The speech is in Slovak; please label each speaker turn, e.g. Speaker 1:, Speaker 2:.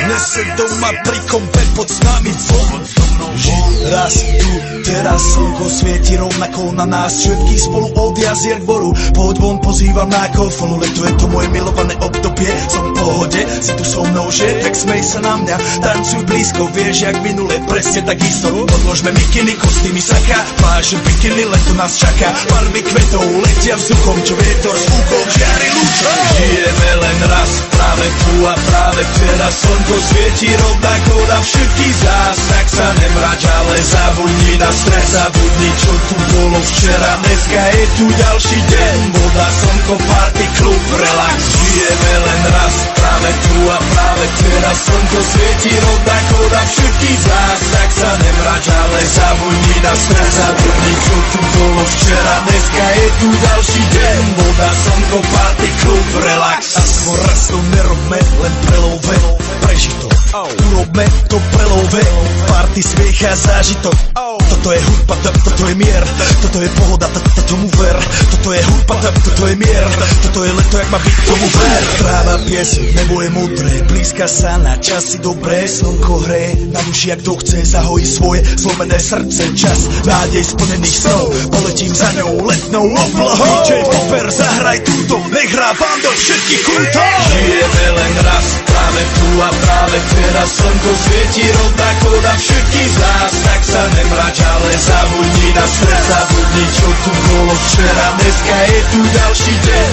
Speaker 1: Dnes se doma pri kompe pod s nami von. Raz tu, teraz slnko svieti rovnako na nás všetkých spolu od jazier k boru. Poď von, pozývam na kofonu, leto je to moje milované obdobie. Som v pohode, si tu so mnou, že? Tak smej sa na mňa, tancuj blízko, vieš jak minule, presne takisto. Odložme mikiny, kostýmy saka, pláže bikiny, leto nás čaká. Farby kvetov letia vzduchom, čo vietor s úkom žiari lúčom. Žijeme len raz, práve tu a práve teraz slnko svieti rovnako na všetkých z nás. Tak sa nemrať, ale zabudni na stres, zabudni čo tu bolo včera. Dneska je tu ďalší deň, voda, slnko, party, klub, relax. Žijeme len raz, práve tu a práve teraz slnko svieti rovnako na všetkých z nás. Tak sa nemrať, ale zabudni na stres, zabudni čo tu bolo včera. Dneska je tu ďalší deň, voda, slnko, party, klub, relax. A skôr raz to nerobme, len prelove, preži to. Urobme to prelove, party, smiech a zážitok. Toto je hudba, toto je mier, toto je pohoda, tomu ver. Toto je hudba, toto je mier, toto je leto, jak má byť, tomu ver. Tráva, piesok, nebo je modré, blízka sa na časy dobré. Slnko hreje na duši, jak kto chce, zahojí svoje zlomené srdce. Čas nádej splnených snov, poletím za ňou letnou oblohou. DJ Popper, zahraj túto, nech hrá vám do všetkých kútov. Žijeme len raz, práve tu a práve teraz slnko svieti rovnako na všetkých z nás. Tak sa nemrať, ale zabudni na stres, zabudni čo tu bolo včera. Dneska je tu ďalší deň,